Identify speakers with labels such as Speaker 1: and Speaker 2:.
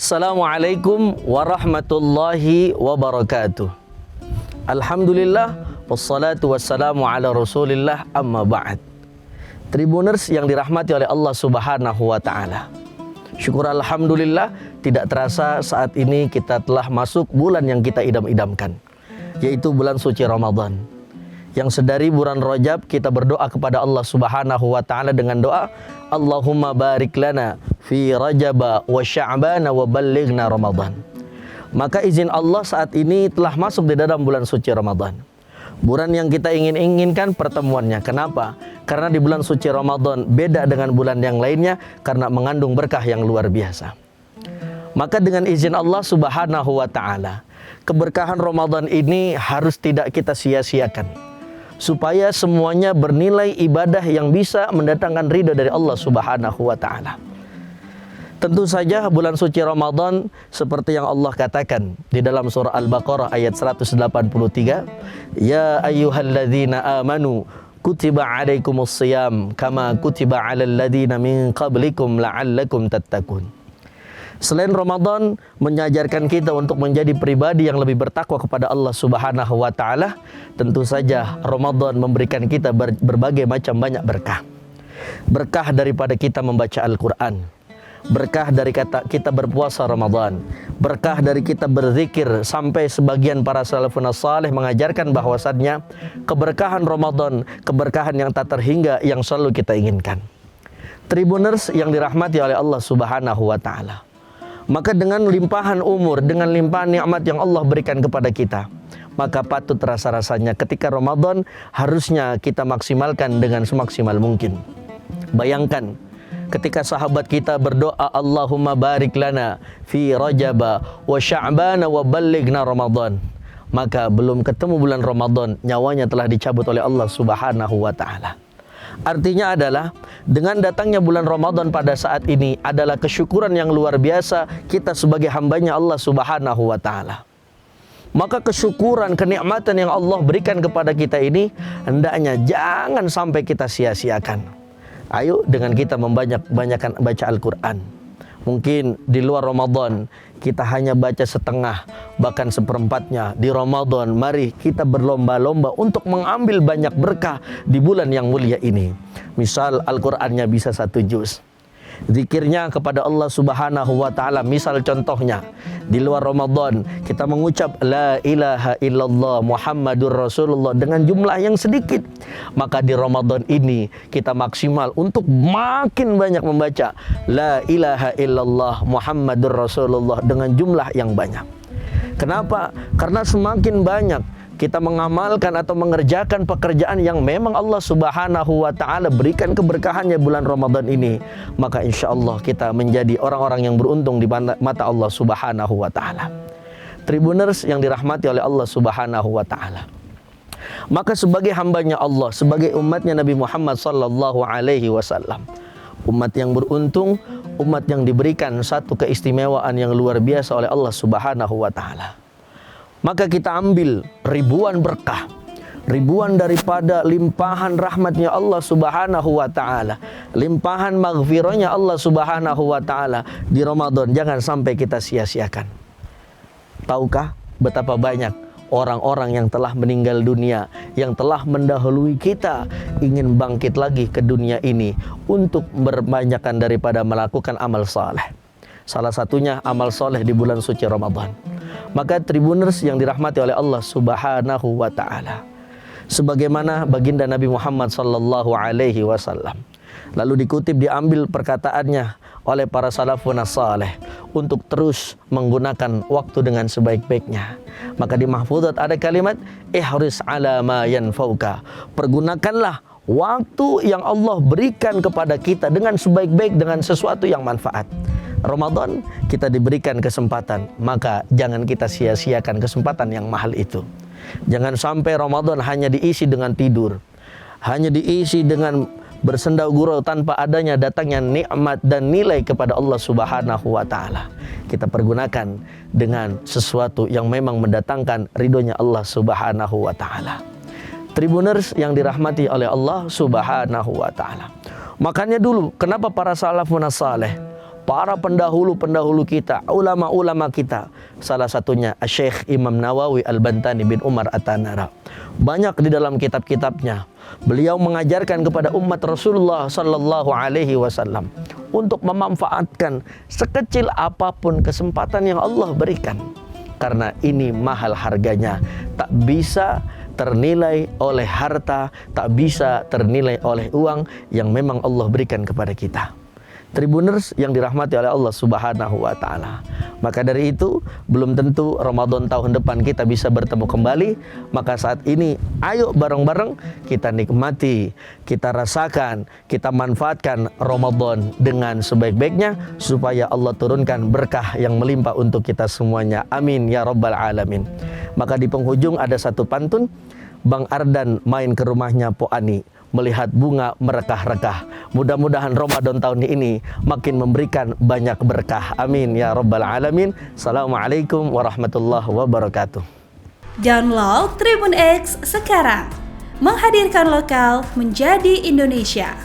Speaker 1: Assalamualaikum warahmatullahi wabarakatuh. Alhamdulillah, wassalatu wassalamu ala rasulillah, amma ba'd. Tribuners yang dirahmati oleh Allah subhanahu wa ta'ala, syukur alhamdulillah, tidak terasa saat ini kita telah masuk bulan yang kita idam-idamkan, yaitu bulan suci Ramadan. Yang sedari bulan Rajab kita berdoa kepada Allah subhanahu wa ta'ala dengan doa, Allahumma barik lana fi Rajaba wa Sya'bana wa ballighna Ramadan. Maka izin Allah saat ini telah masuk di dalam bulan suci Ramadan, bulan yang kita inginkan pertemuannya. Kenapa? Karena di bulan suci Ramadan beda dengan bulan yang lainnya karena mengandung berkah yang luar biasa. Maka dengan izin Allah subhanahu wa ta'ala, keberkahan Ramadan ini harus tidak kita sia-siakan, supaya semuanya bernilai ibadah yang bisa mendatangkan ridho dari Allah subhanahu wa ta'ala. Tentu saja bulan suci Ramadan seperti yang Allah katakan di dalam surah Al-Baqarah ayat 183, Ya ayyuhalladzina amanu kutiba alaikumus siyam kama kutiba alal ladzina min qablikum la'allakum tattaqun. Selain Ramadan mengajarkan kita untuk menjadi pribadi yang lebih bertakwa kepada Allah subhanahu wa ta'ala, tentu saja Ramadan memberikan kita berbagai macam banyak berkah. Berkah daripada kita membaca Al-Quran, berkah dari kita berpuasa Ramadan, berkah dari kita berzikir, sampai sebagian para salafun salih mengajarkan bahwasannya keberkahan Ramadan, keberkahan yang tak terhingga yang selalu kita inginkan. Tribuners yang dirahmati oleh Allah subhanahu wa ta'ala, maka dengan limpahan umur, dengan limpahan nikmat yang Allah berikan kepada kita, maka patut rasa-rasanya ketika Ramadan harusnya kita maksimalkan dengan semaksimal mungkin. Bayangkan ketika sahabat kita berdoa, Allahumma barik lana fi Rajaba wa Sya'bana wa ballighna Ramadan, maka belum ketemu bulan Ramadan nyawanya telah dicabut oleh Allah subhanahu wa ta'ala. Artinya adalah dengan datangnya bulan Ramadan pada saat ini adalah kesyukuran yang luar biasa kita sebagai hambanya Allah subhanahu wa ta'ala. Maka kesyukuran, kenikmatan yang Allah berikan kepada kita ini hendaknya jangan sampai kita sia-siakan. Ayo dengan kita membanyak-banyakan baca Al-Quran. Mungkin di luar Ramadan kita hanya baca setengah, bahkan seperempatnya. Di Ramadan mari kita berlomba-lomba untuk mengambil banyak berkah di bulan yang mulia ini. Misal Al-Qur'annya bisa 1 juz, zikirnya kepada Allah subhanahu wa ta'ala. Misal contohnya di luar Ramadan kita mengucap La ilaha illallah Muhammadur Rasulullah dengan jumlah yang sedikit, maka di Ramadan ini kita maksimal untuk makin banyak membaca La ilaha illallah Muhammadur Rasulullah dengan jumlah yang banyak. Kenapa? Karena semakin banyak kita mengamalkan atau mengerjakan pekerjaan yang memang Allah subhanahu wa ta'ala berikan keberkahannya bulan Ramadan ini, maka insya Allah kita menjadi orang-orang yang beruntung di mata Allah subhanahu wa ta'ala. Tribuners yang dirahmati oleh Allah subhanahu wa ta'ala, maka sebagai hambanya Allah, sebagai umatnya Nabi Muhammad sallallahu alaihi wasallam, umat yang beruntung, umat yang diberikan satu keistimewaan yang luar biasa oleh Allah subhanahu wa ta'ala, maka kita ambil ribuan berkah, ribuan daripada limpahan rahmatnya Allah subhanahu wa ta'ala, limpahan maghfirahnya Allah subhanahu wa ta'ala di Ramadan. Jangan sampai kita sia-siakan. Tahukah betapa banyak orang-orang yang telah meninggal dunia, yang telah mendahului kita, ingin bangkit lagi ke dunia ini untuk berbanyakan daripada melakukan amal saleh. Salah satunya amal soleh di bulan suci Ramadan. Maka tribuners yang dirahmati oleh Allah subhanahu wa ta'ala, sebagaimana baginda Nabi Muhammad sallallahu alaihi wasallam, lalu dikutip, diambil perkataannya oleh para salafun salih untuk terus menggunakan waktu dengan sebaik-baiknya. Maka di mahfuzat ada kalimat ihris ala ma yanfauka, pergunakanlah waktu yang Allah berikan kepada kita dengan sebaik-baik, dengan sesuatu yang manfaat. Ramadan kita diberikan kesempatan, maka jangan kita sia-siakan kesempatan yang mahal itu. Jangan sampai Ramadan hanya diisi dengan tidur, hanya diisi dengan bersenda gurau tanpa adanya datangnya nikmat dan nilai kepada Allah subhanahu wa ta'ala. Kita pergunakan dengan sesuatu yang memang mendatangkan ridhonya Allah subhanahu wa ta'ala. Tribuners yang dirahmati oleh Allah subhanahu wa ta'ala, makanya dulu kenapa para salafun salih, para pendahulu-pendahulu kita, ulama-ulama kita. Salah satunya Syekh Imam Nawawi Al-Bantani bin Umar At-Tanara. Banyak di dalam kitab-kitabnya beliau mengajarkan kepada umat Rasulullah sallallahu alaihi wasallam untuk memanfaatkan sekecil apapun kesempatan yang Allah berikan. Karena ini mahal harganya, tak bisa ternilai oleh harta, tak bisa ternilai oleh uang yang memang Allah berikan kepada kita. Tribuners yang dirahmati oleh Allah Subhanahu wa Ta'ala. Maka dari itu, belum tentu Ramadan tahun depan kita bisa bertemu kembali. Maka saat ini, ayo bareng-bareng kita nikmati, kita rasakan, kita manfaatkan Ramadan dengan sebaik-baiknya, supaya Allah turunkan berkah yang melimpah untuk kita semuanya. Amin ya Rabbal Alamin. Maka di penghujung ada satu pantun. Bang Ardan main ke rumahnya Po Ani, melihat bunga merekah-rekah. Mudah-mudahan Ramadan tahun ini makin memberikan banyak berkah. Amin ya Rabbal Alamin. Assalamualaikum warahmatullahi wabarakatuh.
Speaker 2: Download Tribun X sekarang. Menghadirkan lokal menjadi Indonesia.